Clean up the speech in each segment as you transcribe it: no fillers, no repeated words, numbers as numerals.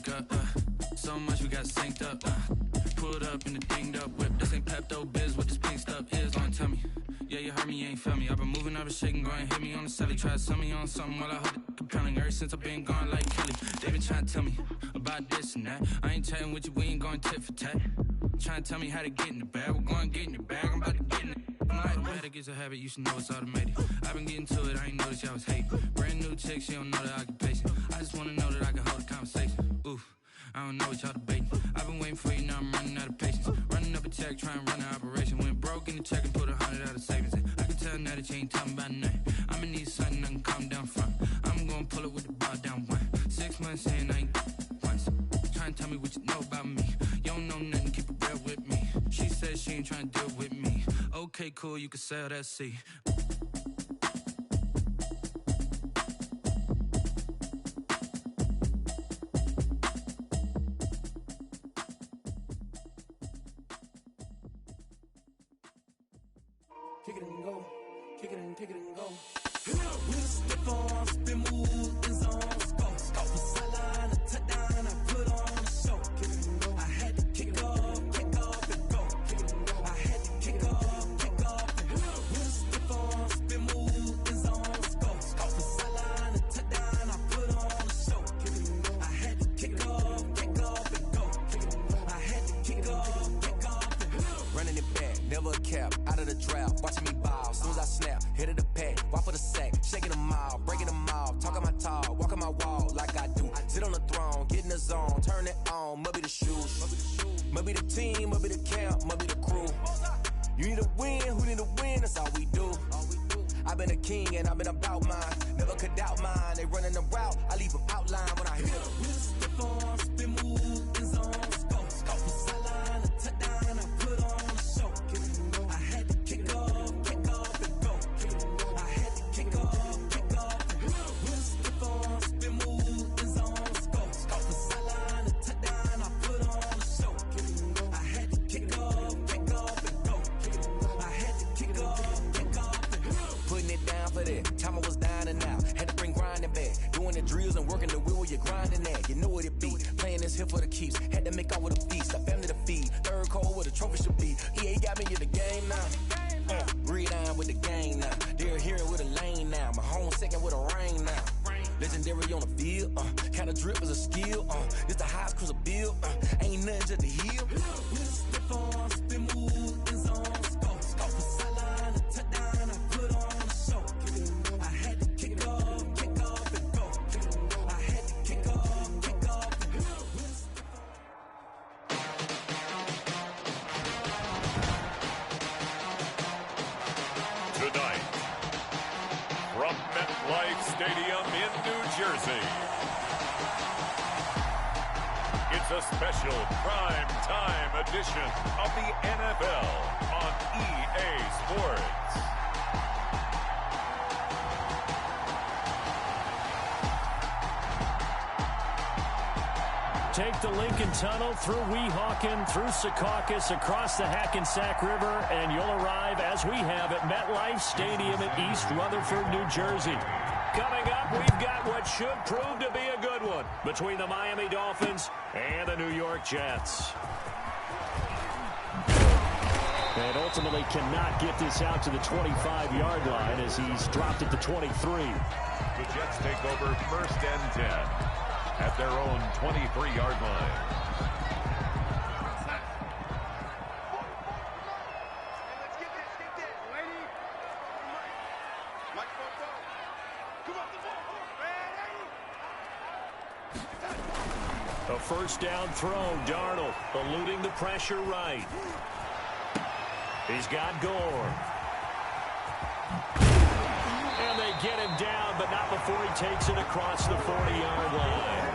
link up. So much we got synced up. Pulled up in the dinged up whip. This ain't Pepto Biz, what this pink stuff is. On tell me. Yeah, you heard me, you ain't felt me. I've been moving, I've been shaking, go and hit me on the celly. Try to sell me on something while I hold it compelling. Ever since I've been gone like Kelly. They been trying to tell me about this and that. I ain't chatting with you, we ain't going tit for tat. Trying to tell me how to get in the bag. We're going to get in the bag, I'm about to get in it. I'm like, bad, it gets a habit, you should know it's automated. I've been getting to it, I ain't noticed y'all was hating. Brand new chick, she don't know the occupation. I just wanna know that I can hold a conversation. Oof, I don't know what y'all debating. I've been waiting for you, now I'm running out of patience. Running up a check, trying to run an operation. Went broke in the check and put 100 out of savings. I can tell now that you ain't talking about nothing. I'ma need something I can calm down from. I'm gonna pull it with the bar down one. 6 months in, I ain't once. Trying to tell me what you know about me. You don't know nothing, keep it real with me. She said she ain't trying to deal with me. Okay, cool, you can sell that seat. Kick it and go, kick it and go. With a stiff arm, spin move, in zone, go. From sideline to touchdown, I put on a show. Kick it and go. I had to kick off and go. Kick it and go. I had to kick off and go. With a stiff arm, spin move, in zone, go. From sideline to touchdown, I put on a show. Kick it and go. I had to kick off and go. Kick it and go. I had to kick off and go. Running it back, never a cap, out of the drought, watching me ball. Soon as I snap, hit of the pack, walk for the sack, shaking them all, breaking them off, talking my talk, walking my wall like I do. Sit on the throne, get in the zone, turn it on, must be the shoes, must be the team, must be the camp, must be the crew. You need a win, who need a win, that's all we do. I've been a king and I've been about mine, never could doubt mine. They running the route, I leave them outline when I hit them. With a stiff arm, spin move, in zone, go. From sideline to touchdown, I put on a show. Kick it and go. I had to kick off and go. Kick it and go. I had to kick off and go. With a stiff arm, spin move, in zone, go. From sideline to touchdown, I put on a show. Kick it and go. I had to kick off and go. Kick it and go. I had to kick off and go. Putting it down for that, time I was down and out, had to bring grinding back, doing the drills and working the wheel where you're grinding at, you know what it be, playing this here for the keeps, had to make out with a feast, a family to feed, third cold where the trophy should be, EA got me in the game now, breathe down with the game now, they're here with a lane now, my home second with a rain now, legendary on the field, kinda drip is a skill, it's the highest cruiser bill, ain't nothing just the hill. With a stiff arm, spin move, in zone, go. From sideline to touchdown, I put on a show. Kick it and go. I had to kick off and go. Kick it and go. I had to kick off and go. With a stiff arm. Tonight, from MetLife Stadium in New Jersey, it's a special prime time edition of the NFL on EA Sports. Take the Lincoln Tunnel through Weehawken, through Secaucus, across the Hackensack River, and you'll arrive, as we have, at MetLife Stadium in East Rutherford, New Jersey. Coming up, we've got what should prove to be a good one between the Miami Dolphins and the New York Jets. And ultimately cannot get this out to the 25-yard line as he's dropped it to 23. The Jets take over 1st and 10 at their own 23-yard line. A first down throw, Darnold eluding the pressure right. He's got Gore. And they get him down, but not before he takes it across the 40-yard line.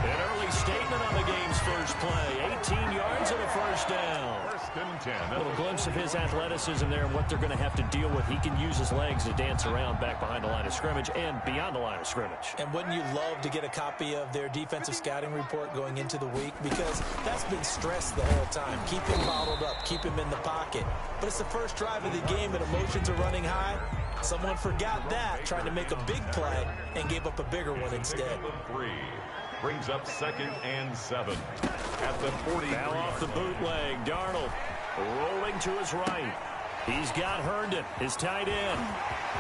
An early statement on the game's first play. 18 yards and a first down. 1st and 10. A little glimpse of his athleticism there and what they're going to have to deal with. He can use his legs to dance around back behind the line of scrimmage and beyond the line of scrimmage. And wouldn't you love to get a copy of their defensive scouting report going into the week? Because that's been stressed the whole time. Keep him bottled up. Keep him in the pocket. But it's the first drive of the game and emotions are running high. Someone forgot that, trying to make a big play, and gave up a bigger one instead. 3. Brings up 2nd and 7. At the 40. Now off the bootleg, Darnold rolling to his right. He's got Herndon, his tight end.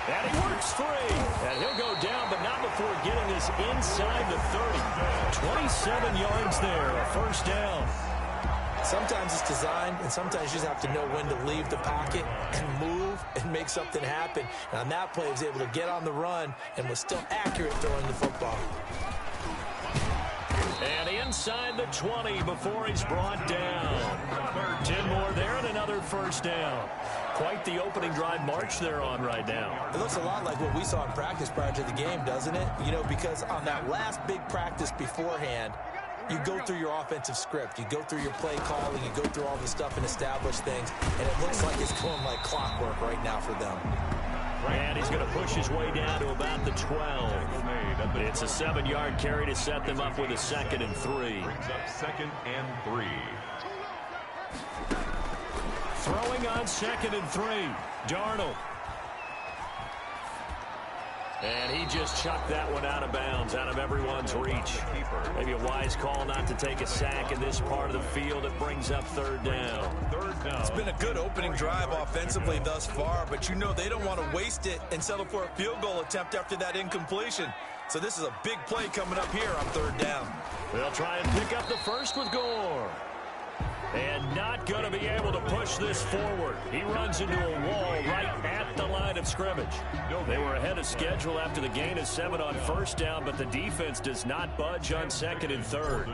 And he works free. And he'll go down, but not before getting us inside the 30. 27 yards there, a first down. Sometimes it's designed, and sometimes you just have to know when to leave the pocket and move and make something happen. And on that play, he was able to get on the run and was still accurate throwing the football. And inside the 20 before he's brought down. 10 more there and another first down. Quite the opening drive march they're on right now. It looks a lot like what we saw in practice prior to the game, doesn't it? You know, because on that last big practice beforehand, you go through your offensive script. You go through your play calling. You go through all the stuff and establish things. And it looks like it's going like clockwork right now for them. And he's going to push his way down to about the 12. It's a 7-yard carry to set them up with a 2nd and 3. Brings up 2nd and 3. Throwing on 2nd and 3. Darnold. And he just chucked that one out of bounds, out of everyone's reach. Maybe a wise call not to take a sack in this part of the field. It brings up 3rd down. It's been a good opening drive offensively thus far, but you know they don't want to waste it and settle for a field goal attempt after that incompletion. So this is a big play coming up here on 3rd down. They'll try and pick up the first with Gore. And not going to be able to push this forward. He runs into a wall right at the line of scrimmage. They were ahead of schedule after the gain of 7 on 1st down, but the defense does not budge on 2nd and 3rd.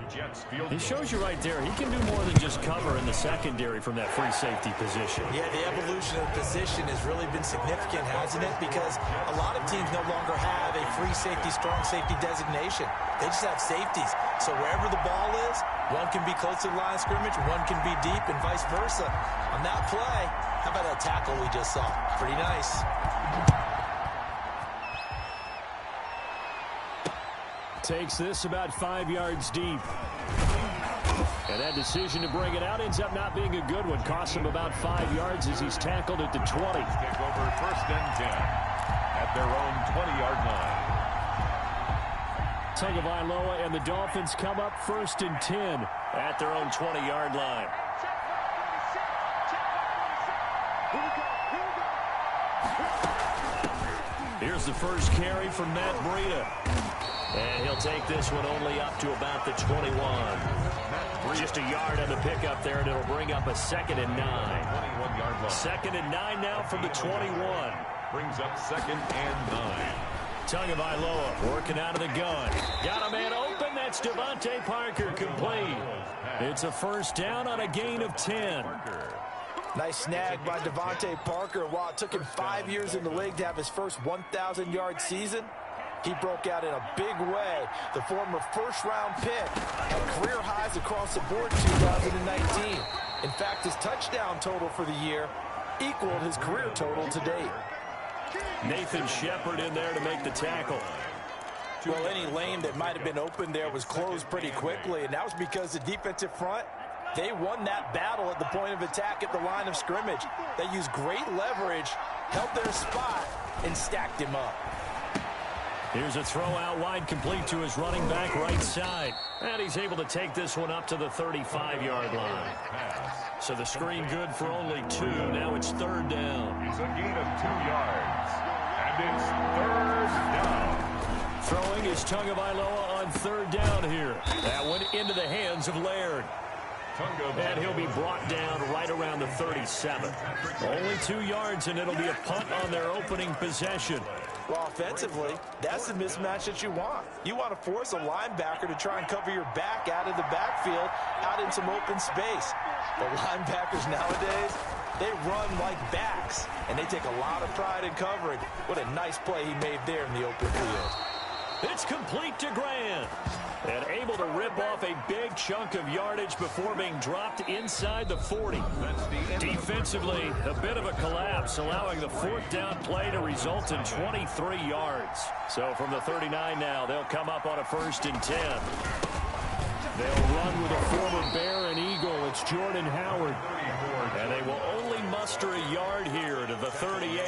He shows you right there, he can do more than just cover in the secondary from that free safety position. Yeah, the evolution of the position has really been significant, hasn't it? Because a lot of teams no longer have a free safety, strong safety designation. They just have safeties. So wherever the ball is, one can be close to the line of scrimmage, one can be deep, and vice versa. On that play, how about that tackle we just saw? Pretty nice. Takes this about 5 yards deep. And that decision to bring it out ends up not being a good one. Costs him about 5 yards as he's tackled at the 20. Take over 1st and 10 at their own 20-yard line. Tagovailoa and the Dolphins come up 1st and 10 at their own 20-yard line. Here's the first carry from Matt Breida. And he'll take this one only up to about the 21. Just a yard on the pickup there, and it'll bring up a 2nd and 9. 21-yard line. 2nd and 9 now from the 21. Brings up 2nd and 9. Tagovailoa working out of the gun. Got a man open. That's Devontae Parker complete. It's a first down on a gain of 10. Nice snag by Devontae Parker. While it took him 5 years in the league to have his first 1,000-yard season, he broke out in a big way. The former first-round pick had career highs across the board in 2019. In fact, his touchdown total for the year equaled his career total to date. Nathan Shepard in there to make the tackle. Well, any lane that might have been open there was closed pretty quickly, and that was because the defensive front, they won that battle at the point of attack at the line of scrimmage. They used great leverage, held their spot, and stacked him up. Here's a throw out wide, complete to his running back right side. And he's able to take this one up to the 35-yard line. So the screen good for only 2. Now it's 3rd down. It's a gain of 2 yards. And it's 3rd down. Throwing is Tagovailoa on 3rd down here. That one into the hands of Laird. And he'll be brought down right around the 37. Only 2 yards, and it'll be a punt on their opening possession. Well, offensively, that's the mismatch that you want. You want to force a linebacker to try and cover your back out of the backfield, out in some open space. The linebackers nowadays, they run like backs, and they take a lot of pride in covering. What a nice play he made there in the open field. It's complete to Grant. And able to rip off a big chunk of yardage before being dropped inside the 40. Defensively, a bit of a collapse, allowing the 4th down play to result in 23 yards. So from the 39 now, they'll come up on a 1st and 10. They'll run with a former Bear and Eagle. It's Jordan Howard. And they will only muster a yard here to the 38.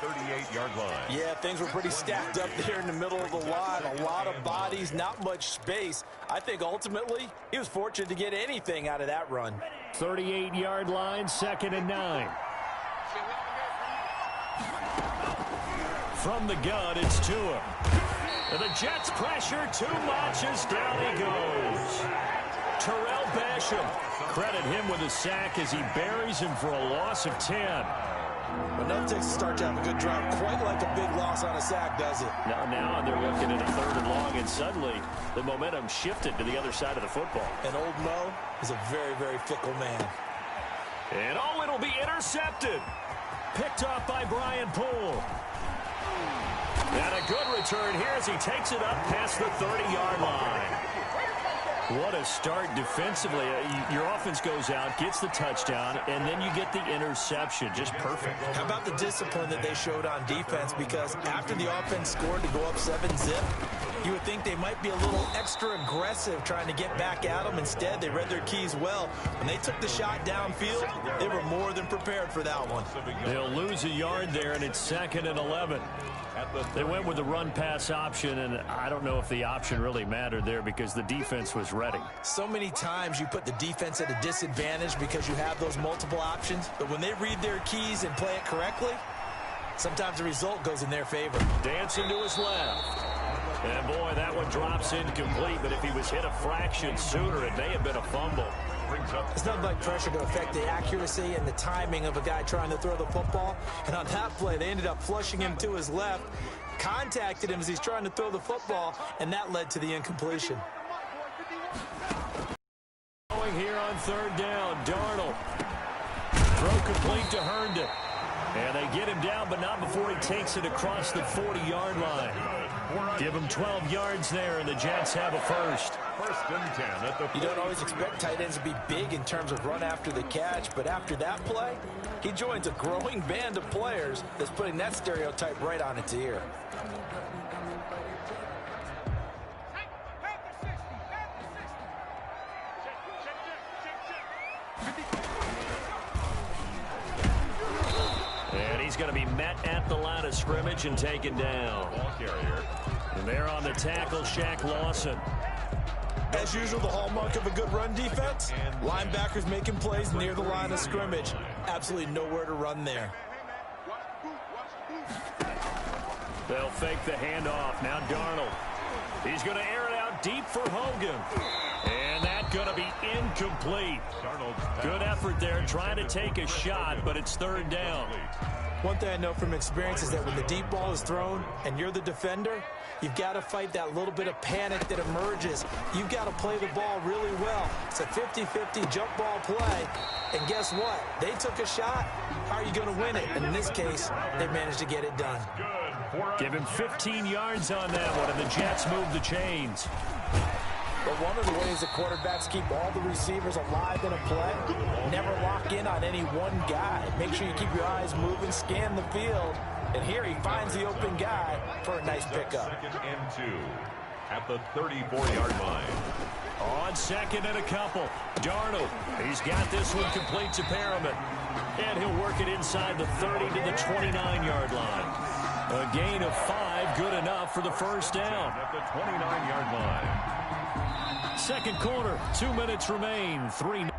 The 38-yard line. Yeah, things were pretty stacked up there in the middle of the line. A lot of bodies, not much space. I think ultimately he was fortunate to get anything out of that run. 38-yard line, 2nd and 9. From the gun, it's Tua. And the Jets pressure too much as down he goes. Terrell Basham. Credit him with a sack as he buries him for a loss of 10. But no Texas start to have a good drive, quite like a big loss on a sack, does it? Now they're looking at a 3rd and long, and suddenly the momentum shifted to the other side of the football. And old Mo is a very, very fickle man. And it'll be intercepted. Picked off by Brian Poole. And a good return here as he takes it up past the 30-yard line. What a start defensively. Your offense goes out, gets the touchdown, and then you get the interception. Just perfect. How about the discipline that they showed on defense? Because after the offense scored to go up 7-zip, you would think they might be a little extra aggressive trying to get back at them. Instead, they read their keys well. When they took the shot downfield, they were more than prepared for that one. They'll lose a yard there, and it's 2nd and 11. They went with the run-pass option, and I don't know if the option really mattered there because the defense was ready. So many times you put the defense at a disadvantage because you have those multiple options, but when they read their keys and play it correctly, sometimes the result goes in their favor. Dancing to his left. And, boy, that one drops incomplete, but if he was hit a fraction sooner, it may have been a fumble. It's nothing like pressure to affect the accuracy and the timing of a guy trying to throw the football. And on that play, they ended up flushing him to his left, contacted him as he's trying to throw the football, and that led to the incompletion. Going here on 3rd down, Darnold. Throw complete to Herndon. And they get him down, but not before he takes it across the 40-yard line. Give him 12 yards there, and the Jets have a first. 1st and 10 at the 40. You don't always expect tight ends to be big in terms of run after the catch, but after that play, he joins a growing band of players that's putting that stereotype right on its ear. And he's going to be met at the line of scrimmage and taken down. Ball carrier. And there on the tackle, Shaq Lawson. As usual, the hallmark of a good run defense, linebackers making plays near the line of scrimmage. Absolutely nowhere to run there. They'll fake the handoff. Now Darnold. He's going to air it out deep for Hogan. And that's going to be incomplete. Good effort there trying to take a shot, but it's 3rd down. One thing I know from experience is that when the deep ball is thrown and you're the defender, you've got to fight that little bit of panic that emerges. You've got to play the ball really well. It's a 50-50 jump ball play. And guess what? They took a shot. How are you going to win it? And in this case, they managed to get it done. Give him 15 yards on that one, and the Jets move the chains. But one of the ways that quarterbacks keep all the receivers alive in a play, never lock in on any one guy. Make sure you keep your eyes moving, scan the field. And here he finds the open guy for a nice pickup. 2nd and 2 at the 34-yard line. On 2nd and a couple, Darnold. He's got this one complete to Perriman. And he'll work it inside the 30 to the 29-yard line. A gain of 5, good enough for the first down. At the 29-yard line. 2nd quarter, 2 minutes remain, 3-0.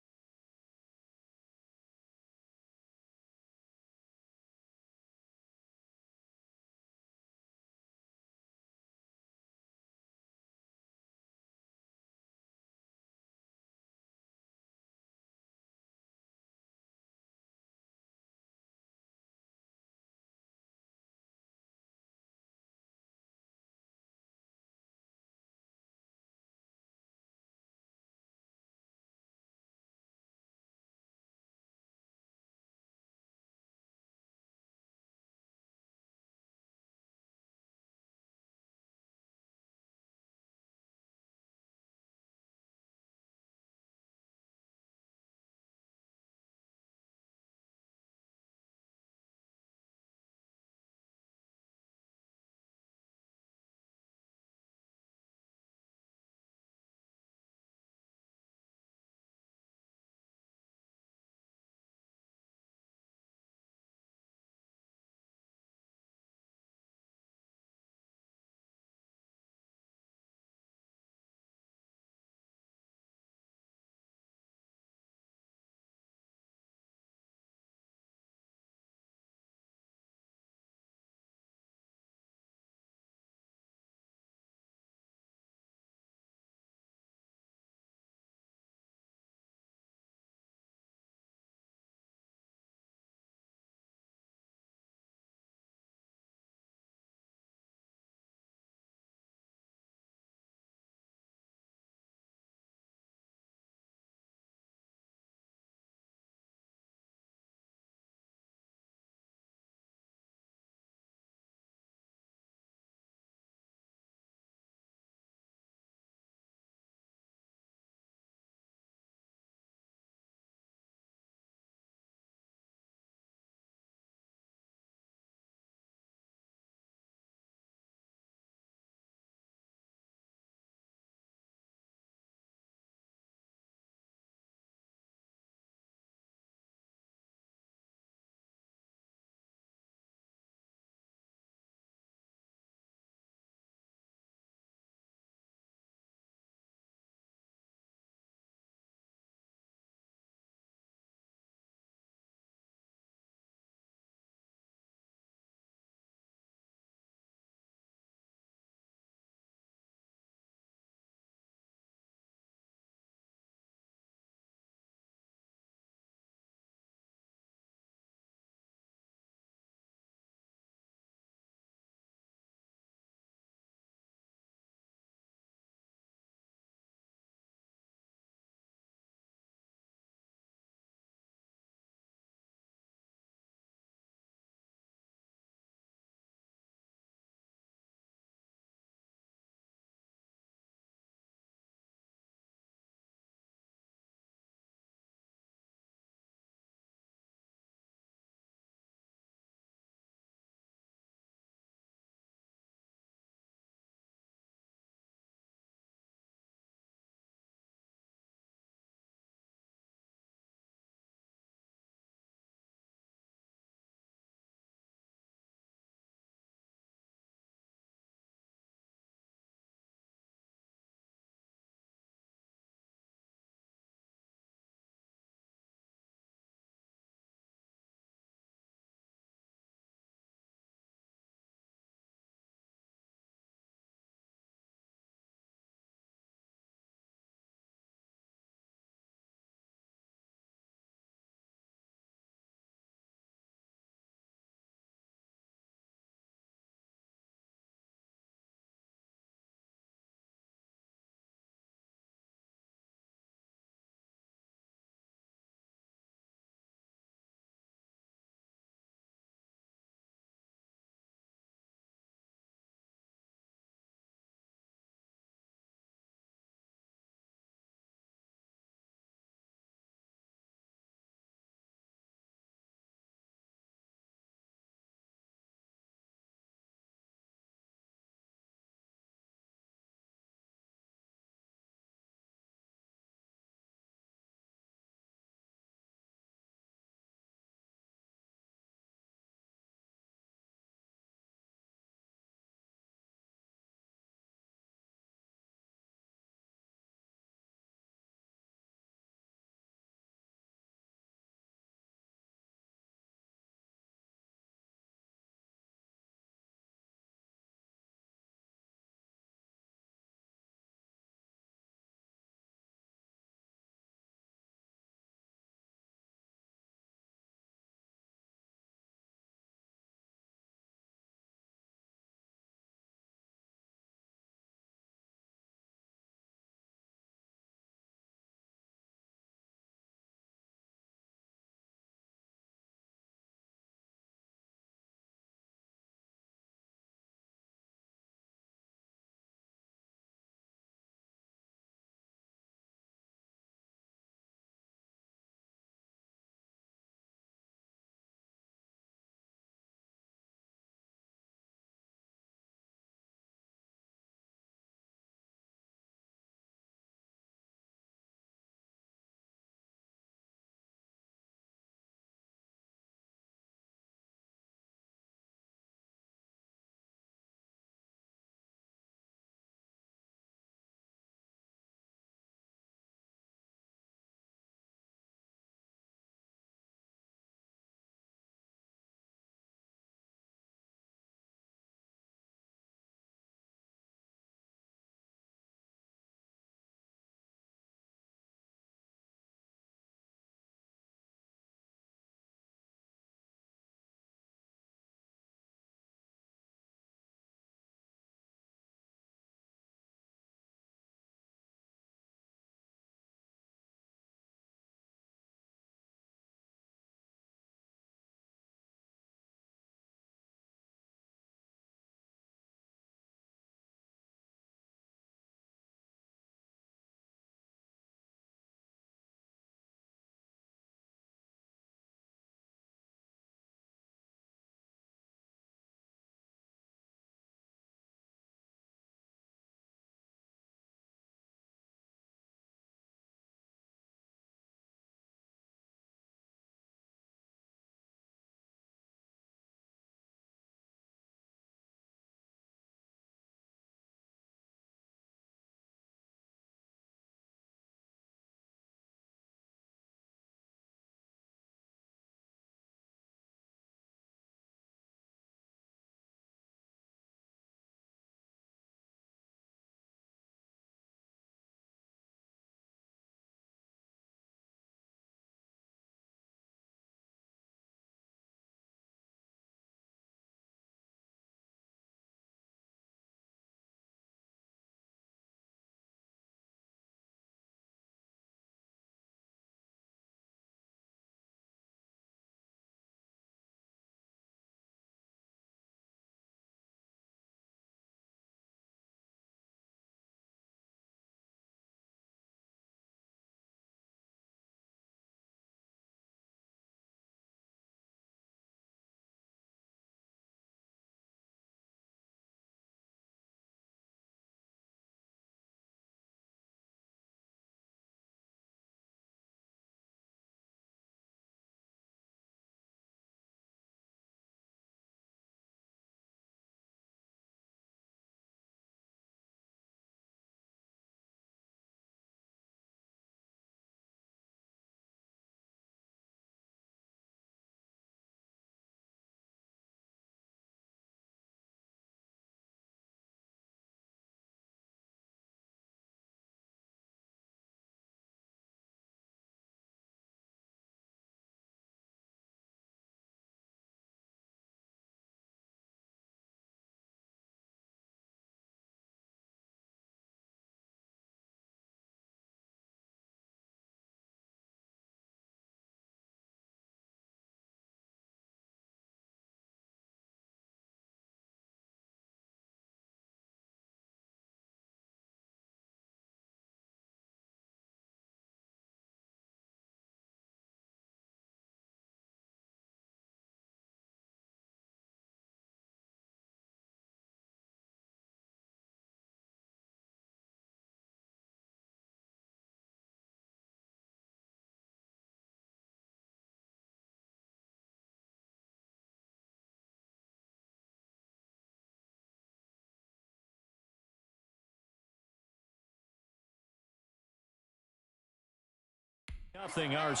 Nothing. Ours.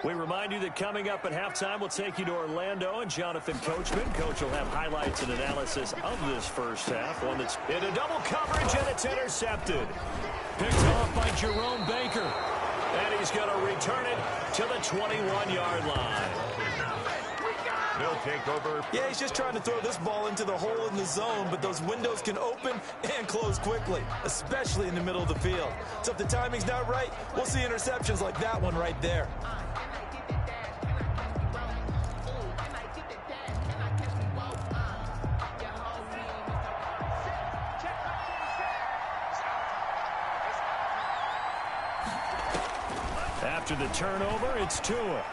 We remind you that coming up at halftime, we'll take you to Orlando and Jonathan Coachman. Coach will have highlights and analysis of this first half. One that's in a double coverage, and it's intercepted. Picked off by Jerome Baker. And he's going to return it to the 21-yard line. They'll take over. Yeah, he's just trying to throw this ball into the hole in the zone, but those windows can open and close quickly, especially in the middle of the field. So if the timing's not right, we'll see interceptions like that one right there. After the turnover, it's Tua.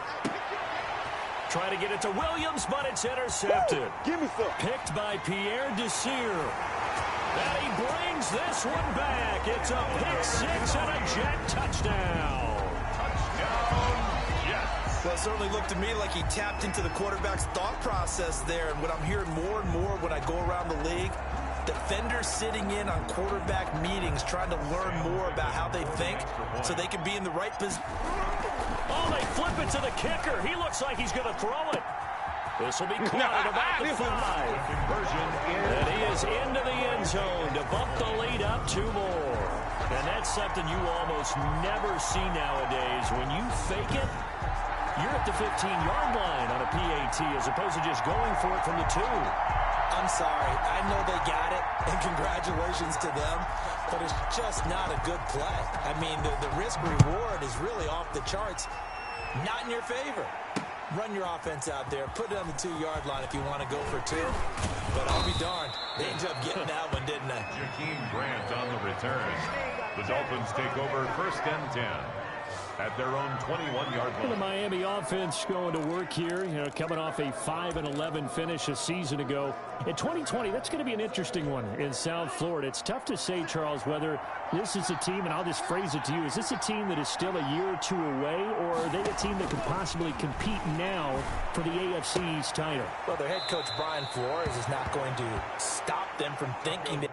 Trying to get it to Williams, but it's intercepted. Give me some. Picked by Pierre Desir. And he brings this one back. It's a pick six and a Jet touchdown. Well, it certainly looked to me like he tapped into the quarterback's thought process there. And what I'm hearing more and more when I go around the league, defenders sitting in on quarterback meetings trying to learn more about how they think so they can be in the right position. Oh, they flip it to the kicker. He looks like he's going to throw it. This will be caught at about the 5. And he is into the end zone to bump the lead up 2 more. And that's something you almost never see nowadays. When you fake it, you're at the 15-yard line on a PAT as opposed to just going for it from the 2. I'm sorry. I know they got it, and congratulations to them, but it's just not a good play. I mean, the risk-reward is really off the charts. Not in your favor. Run your offense out there. Put it on the 2-yard line if you want to go for 2. But I'll be darned. They ended up getting that one, didn't they? Jakeem Grant on the return. The Dolphins take over 1st and 10. At their own 21-yard line. The Miami offense going to work here, coming off a 5-11 finish a season ago. In 2020, that's going to be an interesting one in South Florida. It's tough to say, Charles, whether this is a team, and I'll just phrase it to you, is this a team that is still a year or 2 away, or are they a team that can possibly compete now for the AFC East title? Well, their head coach, Brian Flores, is not going to stop them from thinking that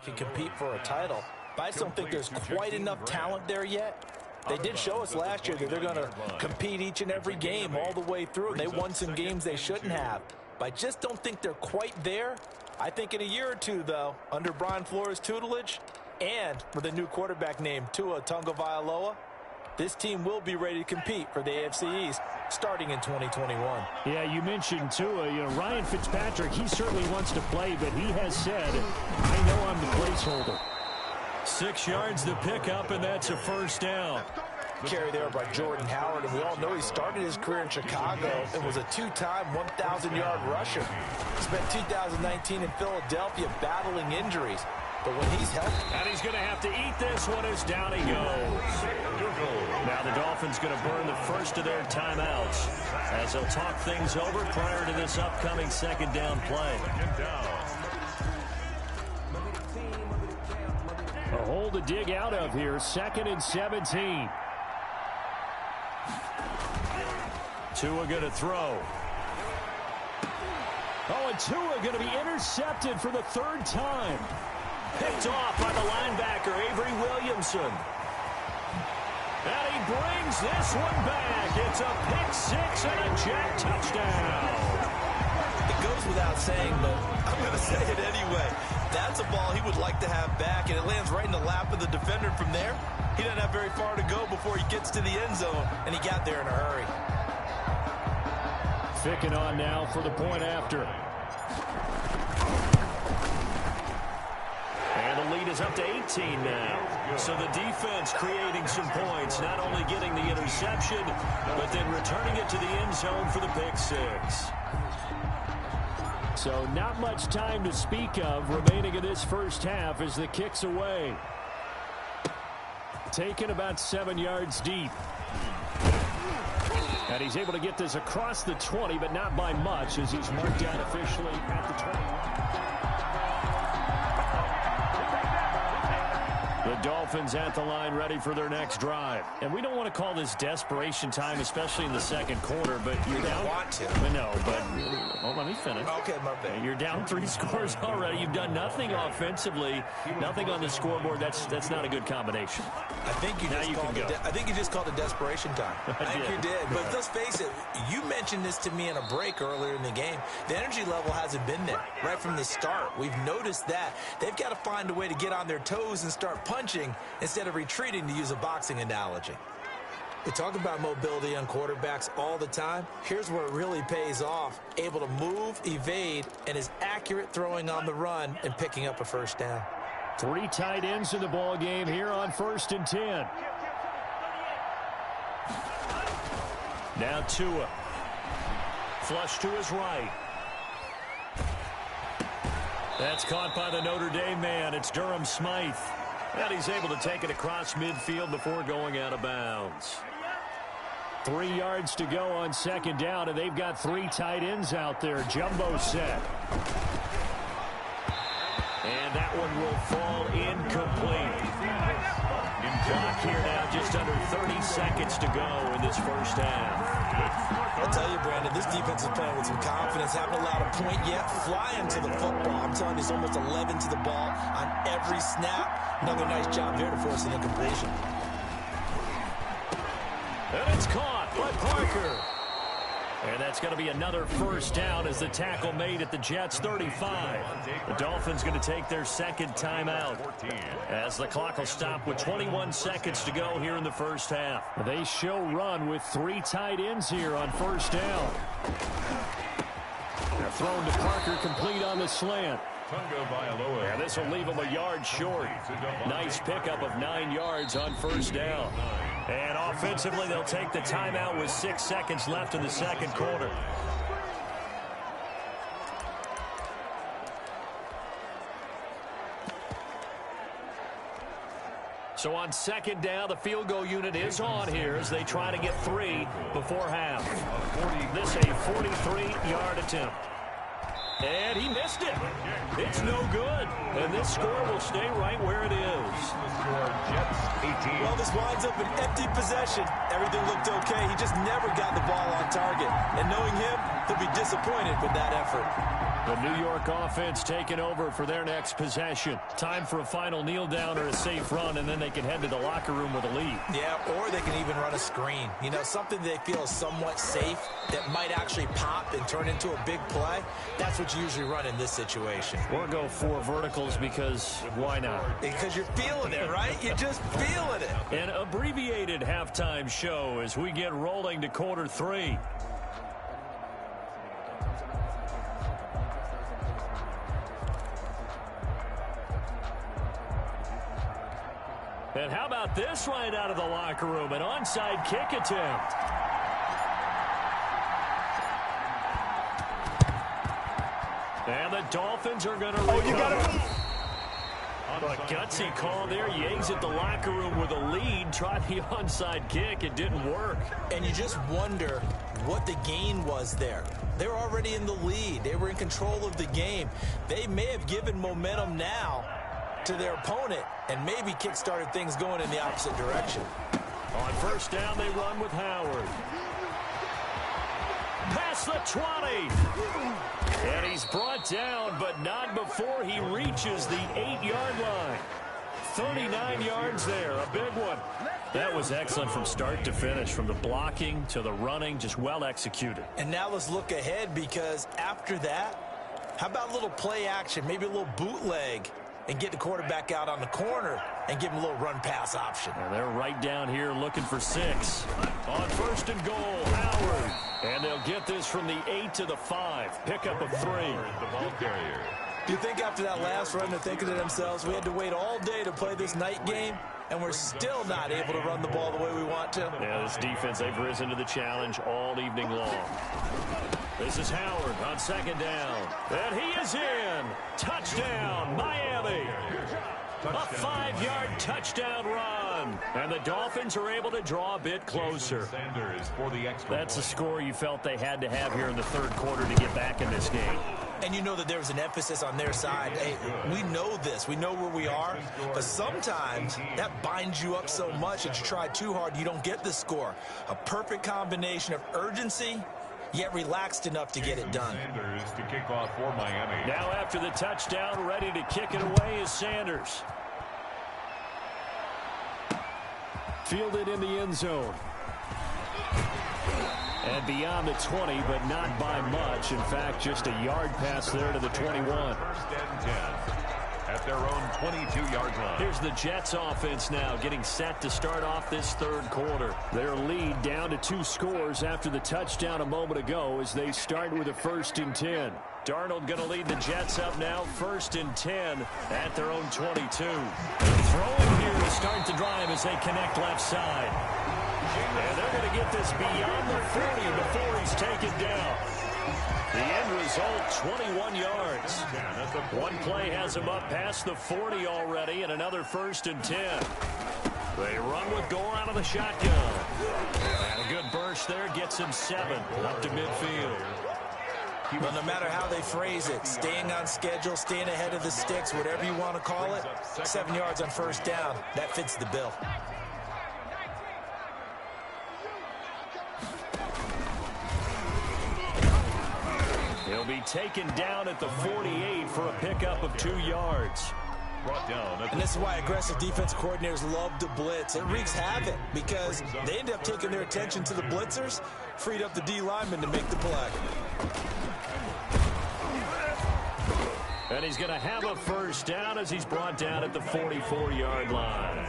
can compete for a title. But I just don't think there's quite enough talent there yet. They did show us last year that they're going to compete each and every game all the way through. They won some games they shouldn't have. But I just don't think they're quite there. I think in a year or 2, though, under Brian Flores' tutelage and with a new quarterback named Tua Tagovailoa, this team will be ready to compete for the AFC East starting in 2021. Yeah, you mentioned Tua. Ryan Fitzpatrick, he certainly wants to play, but he has said, I know I'm the placeholder. 6 yards to pick up, and that's a 1st down. Carry there by Jordan Howard, and we all know he started his career in Chicago and was a 2-time 1,000-yard rusher. Spent 2019 in Philadelphia battling injuries. But when he's healthy. And he's going to have to eat this one as down he goes. Now the Dolphins going to burn the first of their timeouts as they'll talk things over prior to this upcoming 2nd down play. A hole to dig out of here. 2nd and 17. Tua going to throw. Oh, and Tua going to be intercepted for the third time. Picked off by the linebacker, Avery Williamson. And he brings this one back. It's a pick six and a Jet touchdown. It goes without saying, but I'm going to say it anyway. That's a ball he would like to have back, and it lands right in the lap of the defender from there. He doesn't have very far to go before he gets to the end zone, and he got there in a hurry. Ficking on now for the point after. And the lead is up to 18 now. So the defense creating some points, not only getting the interception, but then returning it to the end zone for the pick six. So not much time to speak of remaining in this first half as the kick's away. Taken about 7 yards deep. And he's able to get this across the 20, but not by much as he's marked down officially at the 20. The Dolphins at the line ready for their next drive. And we don't want to call this desperation time, especially in the second quarter, but you're down. Want to. No, but well, let me finish. Okay, my bad. You're down 3 scores already. You've done nothing offensively, nothing on the scoreboard. That's not a good combination. I think you just called it desperation time. I think you did. But let's face it, you mentioned this to me in a break earlier in the game. The energy level hasn't been there right from the start. We've noticed that. They've got to find a way to get on their toes and start punching instead of retreating, to use a boxing analogy. We talk about mobility on quarterbacks all the time. Here's where it really pays off. Able to move, evade, and is accurate throwing on the run and picking up a first down. 3 tight ends in the ball game here on 1st and 10. Now Tua. Flush to his right. That's caught by the Notre Dame man. It's Durham Smythe. And he's able to take it across midfield before going out of bounds. 3 yards to go on 2nd down, and they've got 3 tight ends out there. Jumbo set. And that one will fall incomplete. Clock here now, just under 30 seconds to go in this first half. I'll tell you, Brandon, this defense is playing with some confidence. Haven't allowed a point yet. Flying to the football. I'm telling you, it's almost 11 to the ball on every snap. Another nice job there to force an incompletion. And it's caught by Parker. And that's going to be another first down as the tackle made at the Jets' 35. The Dolphins going to take their 2nd timeout as the clock will stop with 21 seconds to go here in the first half. They show run with 3 tight ends here on 1st down. They're thrown to Parker, complete on the slant. And this will leave him a yard short. Nice pickup of 9 yards on 1st down. And offensively, they'll take the timeout with 6 seconds left in the second quarter. So on 2nd down, the field goal unit is on here as they try to get 3 before half. This a 43-yard attempt. And he missed it. It's no good. And this score will stay right where it is. Well, this winds up an empty possession. Everything looked okay. He just never got the ball on target. And knowing him, he'll be disappointed with that effort. The New York offense taking over for their next possession. Time for a final kneel down or a safe run, and then they can head to the locker room with a lead. Yeah, or they can even run a screen. You know, something they feel is somewhat safe that might actually pop and turn into a big play. That's what you usually run in this situation. Or go 4 verticals because why not? Because you're feeling it, right? You're just feeling it. An abbreviated halftime show as we get rolling to quarter 3. And how about this right out of the locker room? An onside kick attempt. And the Dolphins are going to recover. A gutsy call there. You exit the locker room with a lead. Tried the onside kick. It didn't work. And you just wonder what the gain was there. They were already in the lead. They were in control of the game. They may have given momentum now to their opponent and maybe kick-started things going in the opposite direction. On 1st down, they run with Howard. Pass across the 20. And he's brought down, but not before he reaches the 8-yard line. 39 yards there, a big one. That was excellent from start to finish, from the blocking to the running, just well executed. And now let's look ahead, because after that, how about a little play action, maybe a little bootleg, and get the quarterback out on the corner and give him a little run-pass option. And they're right down here looking for 6. On 1st and goal, Howard. And they'll get this from the 8 to the 5. Pickup of 3. The ball carrier. Do you think after that last run they're thinking to themselves, we had to wait all day to play this night game, and we're still not able to run the ball the way we want to? Yeah, this defense, they've risen to the challenge all evening long. This is Howard on 2nd down. And he is in. Touchdown, Miami. A 5-yard touchdown run. And the Dolphins are able to draw a bit closer. That's a score you felt they had to have here in the 3rd quarter to get back in this game. And you know that there was an emphasis on their side. Hey, we know this. We know where we are. But sometimes that binds you up so much that you try too hard, you don't get the score. A perfect combination of urgency, yet relaxed enough to get it done. Sanders to kick off for Miami. Now after the touchdown, ready to kick it away is Sanders. Fielded in the end zone. And beyond the 20, but not by much. In fact, just a yard pass there to the 21. 1st and 10 at their own 22-yard line. Here's the Jets offense now getting set to start off this 3rd quarter. Their lead down to 2 scores after the touchdown a moment ago as they start with a 1st and 10. Darnold going to lead the Jets up now, 1st and 10 at their own 22. Throwing here to start the drive as they connect left side. And they're going to get this beyond the 40 before he's taken down. The end result, 21 yards. One play has him up past the 40 already, and another 1st and 10. They run with Gore out of the shotgun. And a good burst there gets him 7 up to midfield. Well, no matter how they phrase it, staying on schedule, staying ahead of the sticks, whatever you want to call it, 7 yards on 1st down, that fits the bill. He'll be taken down at the 48 for a pickup of 2 yards. Brought down. And this is why aggressive defense coordinators love to blitz. It wreaks havoc because they end up taking their attention to the blitzers, freed up the D lineman to make the play. And he's going to have a 1st down as he's brought down at the 44-yard line.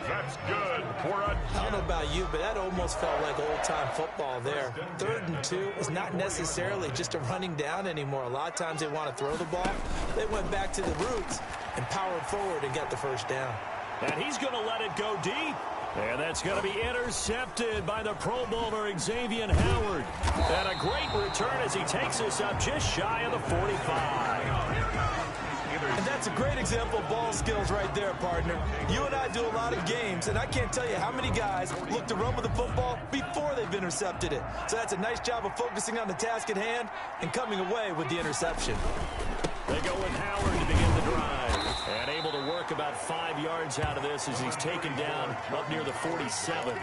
That's good for a... I don't know about you, but that almost felt like old-time football there. 3rd and 2 is not necessarily just a running down anymore. A lot of times they want to throw the ball. They went back to the roots and powered forward and got the 1st down. And he's going to let it go deep. And that's going to be intercepted by the Pro Bowler Xavier Howard. And a great return as he takes us up just shy of the 45. And that's a great example of ball skills right there, partner. You and I do a lot of games, and I can't tell you how many guys look to run with the football before they've intercepted it. So that's a nice job of focusing on the task at hand and coming away with the interception. They go with Howard to begin the drive. And able to work about 5 yards out of this as he's taken down up near the 47.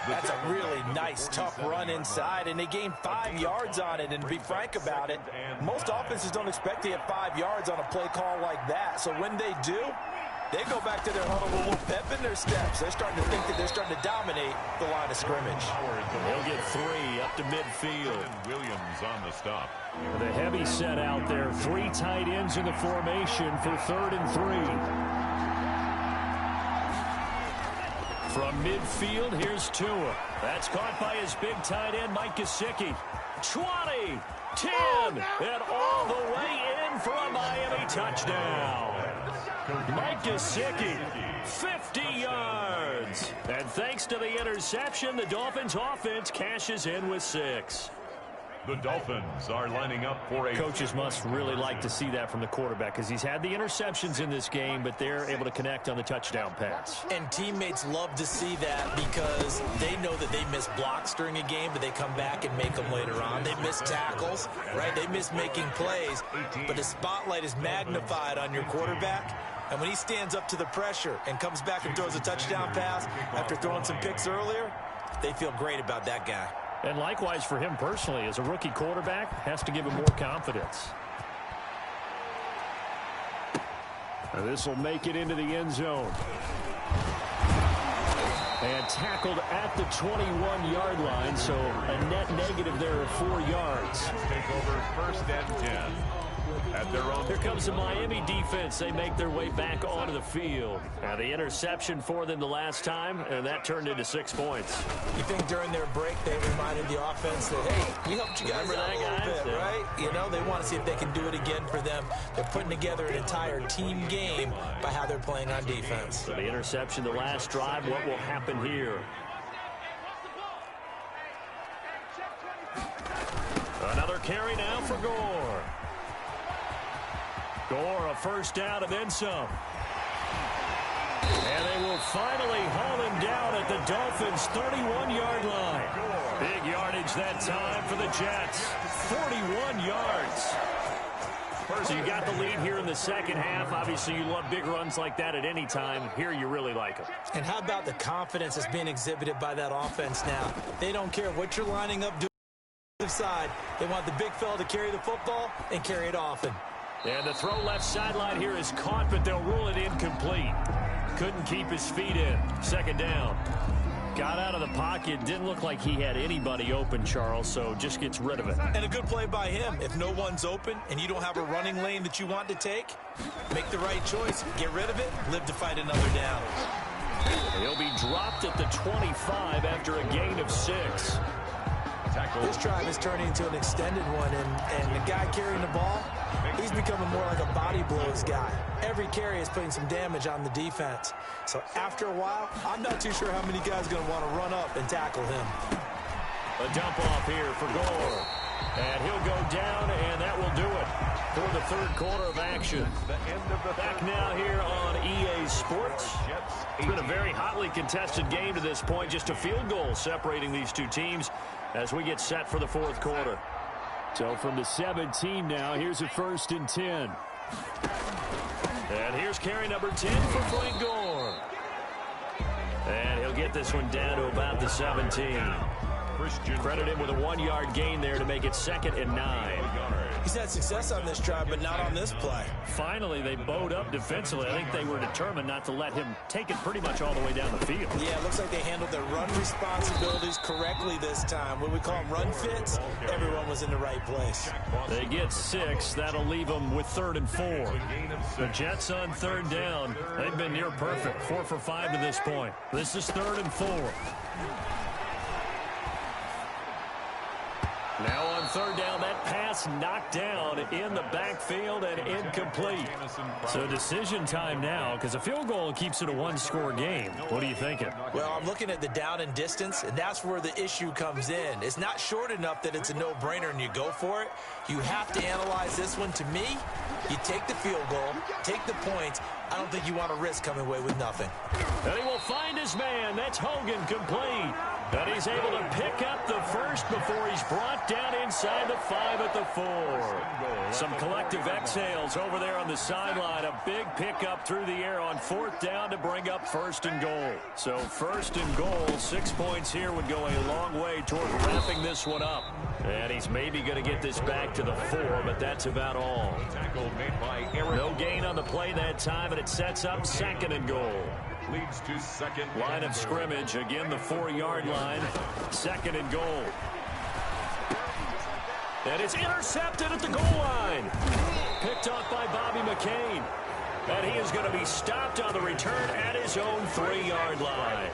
That's a really nice, tough run inside, and they gained 5 yards on it. And to be frank about it, most offenses don't expect to get 5 yards on a play call like that. So when they do, they go back to their huddle with a little pep in their steps. They're starting to think that they're starting to dominate the line of scrimmage. They'll get 3 up to midfield. Williams on the stop. The heavy set out there. 3 tight ends in the formation for 3rd and 3. From midfield, here's Tua. That's caught by his big tight end, Mike Gesicki. 20, 10, and all the way in for a Miami touchdown. Mike Gesicki, 50 yards. And thanks to the interception, the Dolphins offense cashes in with 6. The Dolphins are lining up for a... Coaches must really like to see that from the quarterback because he's had the interceptions in this game, but they're able to connect on the touchdown pass. And teammates love to see that because they know that they miss blocks during a game, but they come back and make them later on. They miss tackles, right? They miss making plays, but the spotlight is magnified on your quarterback. And when he stands up to the pressure and comes back and throws a touchdown pass after throwing some picks earlier, they feel great about that guy. And likewise for him personally, as a rookie quarterback, has to give him more confidence. This will make it into the end zone. And tackled at the 21-yard line, so a net negative there of 4 yards. Take over 1st and 10. At their own. Here comes the Miami defense. They make their way back onto the field. Now the interception for them the last time, and that turned into 6 points. You think during their break they reminded the offense that, hey, we helped you guys out a little bit, right? You know, they want to see if they can do it again for them. They're putting together an entire team game by how they're playing on defense. So the interception the last drive, what will happen here? Another carry now for Gore. Gore, a first down and then some. And they will finally haul him down at the Dolphins' 31-yard line. Big yardage that time for the Jets. 41 yards. So you got the lead here in the second half. Obviously, you love big runs like that at any time. Here, you really like them. And how about the confidence that's being exhibited by that offense now? They don't care what you're lining up doing on the side. They want the big fella to carry the football and carry it often. And the throw left sideline here is caught, but they'll rule it incomplete. Couldn't keep his feet in. Second down. Got out of the pocket. Didn't look like he had anybody open, Charles, so just gets rid of it. And a good play by him. If no one's open and you don't have a running lane that you want to take, make the right choice. Get rid of it. Live to fight another down. He'll be dropped at the 25 after a gain of 6. This drive is turning into an extended one, and the guy carrying the ball, he's becoming more like a body blows guy. Every carry is putting some damage on the defense. So after a while, I'm not too sure how many guys are going to want to run up and tackle him. A dump off here for Gore. And he'll go down, and that will do it for the third quarter of action. Back now here on EA Sports. It's been a very hotly contested game to this point. Just a field goal separating these two teams as we get set for the fourth quarter. So from the 17 now, here's a 1st and 10. And here's carry number 10 for Frank Gore. And he'll get this one down to about the 17. Credit him with a 1-yard gain there to make it 2nd and 9. He's had success on this drive, but not on this play. Finally, they bowed up defensively. I think they were determined not to let him take it pretty much all the way down the field. Yeah, it looks like they handled their run responsibilities correctly this time. What we call them run fits, everyone was in the right place. They get 6. That'll leave them with 3rd and 4. The Jets on 3rd down. They've been near perfect. 4 for 5 to this point. This is 3rd and 4. Now on 3rd down, that pass knocked down in the backfield and incomplete. So decision time now, because a field goal keeps it a 1-score game. What are you thinking? Well, I'm looking at the down and distance, and that's where the issue comes in. It's not short enough that it's a no-brainer and you go for it. You have to analyze this one. To me, you take the field goal, take the points. I don't think you want to risk coming away with nothing. And he will find his man. That's Hogan, complete. And he's able to pick up the first before he's brought down inside the 5 at the 4. Some collective exhales over there on the sideline. A big pickup through the air on 4th down to bring up 1st and goal. So 1st and goal, 6 points here would go a long way toward wrapping this one up. And he's maybe going to get this back to the 4, but that's about all. No gain on the play that time, and it sets up 2nd and goal. Leads to 2nd. Line of scrimmage, again the 4-yard line. 2nd and goal. And it's intercepted at the goal line. Picked off by Bobby McCain. And he is going to be stopped on the return at his own 3-yard line.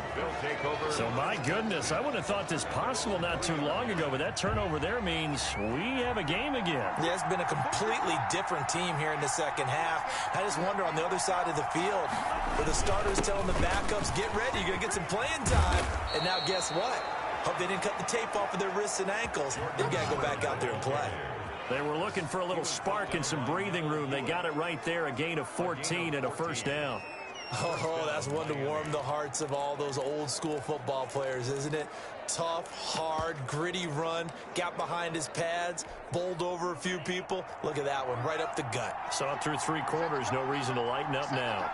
So, my goodness, I wouldn't have thought this possible not too long ago, but that turnover there means we have a game again. Yeah, it's been a completely different team here in the second half. I just wonder on the other side of the field, where the starters telling the backups, get ready, you're going to get some playing time. And now guess what? Hope they didn't cut the tape off of their wrists and ankles. They've got to go back out there and play. They were looking for a little spark and some breathing room. They got it right there, a gain of 14 and a 1st down. Oh, that's one to warm the hearts of all those old-school football players, isn't it? Tough, hard, gritty run, got behind his pads, bowled over a few people. Look at that one, right up the gut. Saw it through 3 quarters, no reason to lighten up now.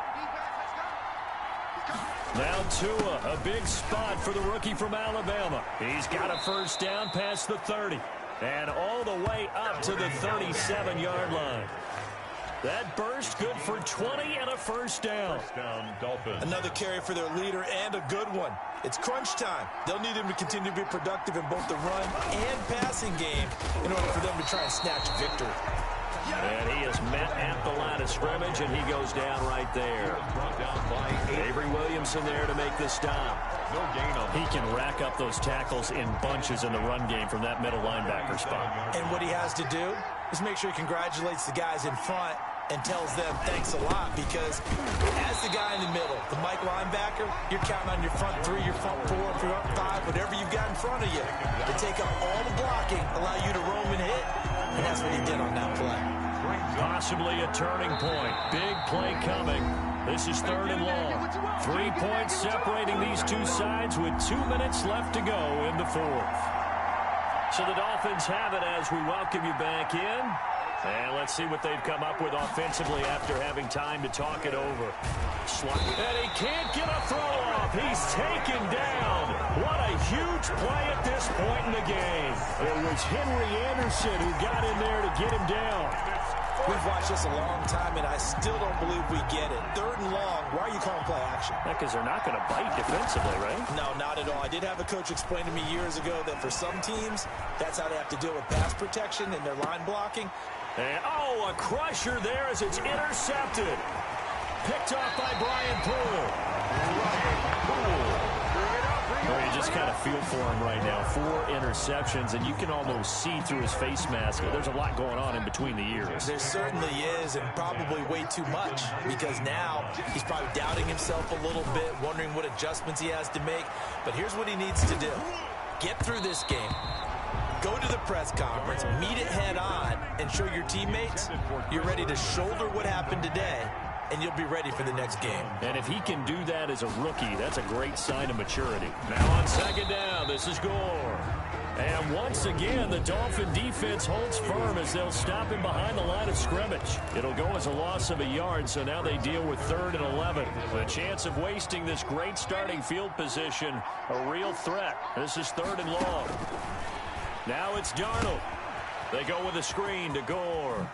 Now Tua, a big spot for the rookie from Alabama. He's got a first down past the 30 and all the way up to the 37-yard line. That burst good for 20 and a first down. First down, Dolphins. Another carry for their leader and a good one. It's crunch time. They'll need him to continue to be productive in both the run and passing game in order for them to try and snatch victory. And he is met at the line of scrimmage, and he goes down right there. Avery Williamson there to make the stop. No gain on. He can rack up those tackles in bunches in the run game from that middle linebacker spot. And what he has to do is make sure he congratulates the guys in front and tells them thanks a lot, because as the guy in the middle, the Mike linebacker, you're counting on your front three, your front four, your front five, whatever you've got in front of you to take up all the blocking, allow you to roam and hit, and that's what he did on that play. Possibly a turning point. Big play coming. This is 3rd and long. 3 points separating these two sides with 2 minutes left to go in the 4th. So the Dolphins have it as we welcome you back in. And let's see what they've come up with offensively after having time to talk it over. And he can't get a throw off. He's taken down. What a huge play at this point in the game. It was Henry Anderson who got in there to get him down. We've watched this a long time, and I still don't believe we get it. 3rd and long, why are you calling play action? Because they're not going to bite defensively, right? No, not at all. I did have a coach explain to me years ago that for some teams, that's how they have to deal with pass protection and their line blocking. And, a crusher there as it's intercepted. Picked off by Brian Poole. Well, you just kind of feel for him right now. 4 interceptions, and you can almost see through his face mask. There's a lot going on in between the ears. There certainly is, and probably way too much, because now he's probably doubting himself a little bit, wondering what adjustments he has to make. But here's what he needs to do. Get through this game. Go to the press conference, meet it head on, and show your teammates you're ready to shoulder what happened today, and you'll be ready for the next game. And if he can do that as a rookie, that's a great sign of maturity. Now on 2nd down, this is Gore. And once again, the Dolphin defense holds firm as they'll stop him behind the line of scrimmage. It'll go as a loss of a yard, so now they deal with 3rd and 11. The chance of wasting this great starting field position, a real threat. This is 3rd and long. Now it's Darnold. They go with a screen to Gore.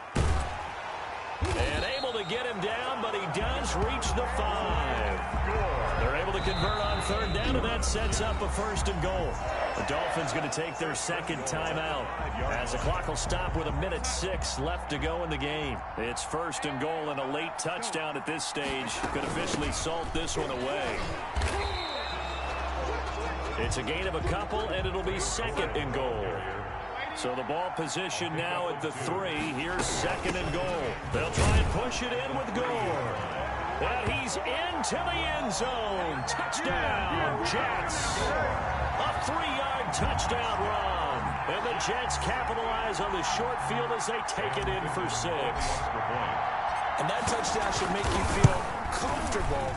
And able to get him down, but he does reach the 5. They're able to convert on 3rd down, and that sets up a 1st and goal. The Dolphins going to take their 2nd timeout as the clock will stop with 1:06 left to go in the game. It's 1st and goal, and a late touchdown at this stage could officially salt this one away. It's a gain of a couple, and it'll be 2nd and goal. So the ball position now at the 3. Here's 2nd and goal. They'll try and push it in with Gore. And he's into the end zone. Touchdown, Jets. A 3-yard touchdown run. And the Jets capitalize on the short field as they take it in for 6. And that touchdown should make you feel comfortable.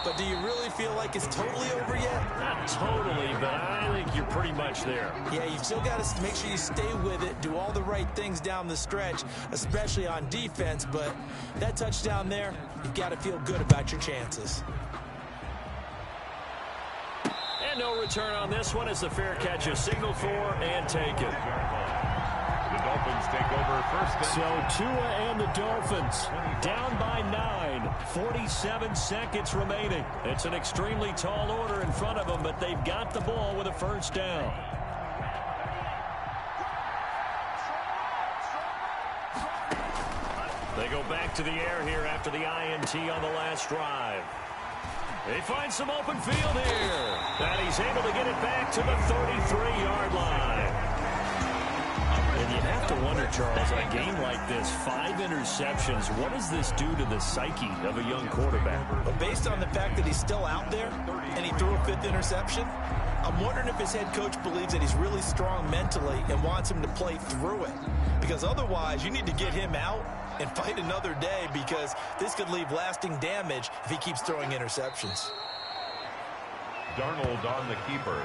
But do you really feel like it's totally over yet? Not totally, but I think you're pretty much there. Yeah, you still got to make sure you stay with it, do all the right things down the stretch, especially on defense. But that touchdown there, you've got to feel good about your chances. And no return on this one as the fair catch is signaled for and taken. The Dolphins take over 1st. So Tua and the Dolphins down by 9, 47 seconds remaining. It's an extremely tall order in front of them, but they've got the ball with a 1st down. They go back to the air here after the INT on the last drive. They find some open field here. And he's able to get it back to the 33-yard line. And you have to wonder, Charles, in a game like this, 5 interceptions, what does this do to the psyche of a young quarterback? But based on the fact that he's still out there and he threw a 5th interception, I'm wondering if his head coach believes that he's really strong mentally and wants him to play through it. Because otherwise, you need to get him out and fight another day, because this could leave lasting damage if he keeps throwing interceptions. Darnold on the keeper.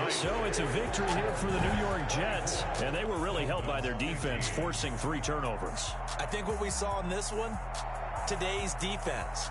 So it's a victory here for the New York Jets, and they were really helped by their defense, forcing 3 turnovers. I think what we saw in this one, today's defense.